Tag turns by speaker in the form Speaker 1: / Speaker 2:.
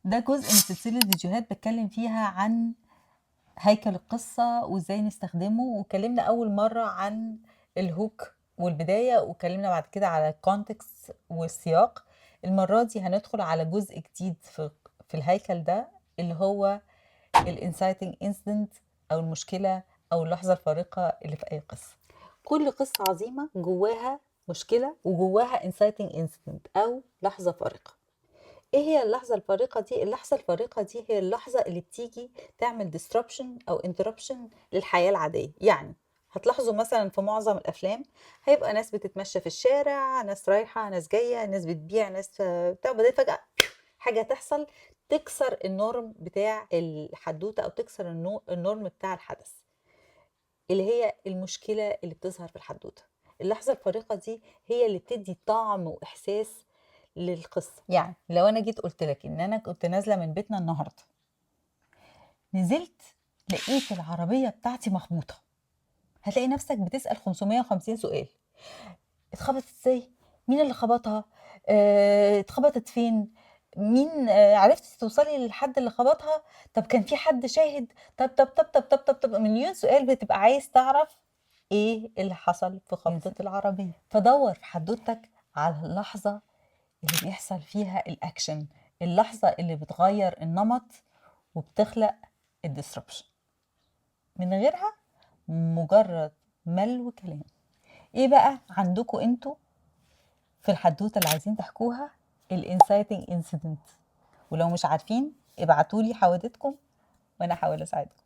Speaker 1: ده جزء من سلسلة فيديوهات بتكلم فيها عن هيكل القصة وازاي نستخدمه، واتكلمنا أول مرة عن الهوك والبداية، واتكلمنا بعد كده على الكونتكست والسياق. المرة دي هندخل على جزء جديد في الهيكل ده، اللي هو الانسايتنج انسيدنت أو المشكلة أو اللحظة الفارقة اللي في أي قصة. كل قصة عظيمة جواها مشكلة وجواها انسايتنج انسيدنت أو لحظة فارقة. ايه هي اللحظة الفارقة دي؟ اللحظة الفارقة دي هي اللحظة اللي بتيجي تعمل disruption او interruption للحياة العادية. يعني هتلاحظوا مثلا في معظم الافلام هيبقى ناس بتتمشى في الشارع، ناس رايحة ناس جاية، ناس بتبيع ناس بتاع، بعدين فجأة حاجة تحصل تكسر النورم بتاع الحدوتة او تكسر النورم بتاع الحدث، اللي هي المشكلة اللي بتظهر في الحدوتة. اللحظة الفارقة دي هي اللي بتدي طعم وإحساس للقصة. يعني لو أنا جيت قلت لك إن أنا كنت نازلة من بيتنا النهاردة، نزلت لقيت العربية بتاعتي مخبوطة، هتلاقي نفسك بتسأل 550 سؤال. اتخبطت ازاي؟ مين اللي خبطها؟ اتخبطت فين؟ مين؟ عرفتي توصلي للحد اللي خبطها؟ طب كان في حد شاهد؟ طب مليون سؤال بتبقى عايز تعرف ايه اللي حصل في خبطة العربية. فدور في حدوتك على اللحظة اللي بيحصل فيها الاكشن، اللحظة اللي بتغير النمط وبتخلق الديسربشن. من غيرها مجرد ملو كلام. ايه بقى عندكم انتوا في الحدوتة اللي عايزين تحكوها الانسايتنج انسيدنت؟ ولو مش عارفين ابعتولي حوادثكم وانا احاول اساعدكم.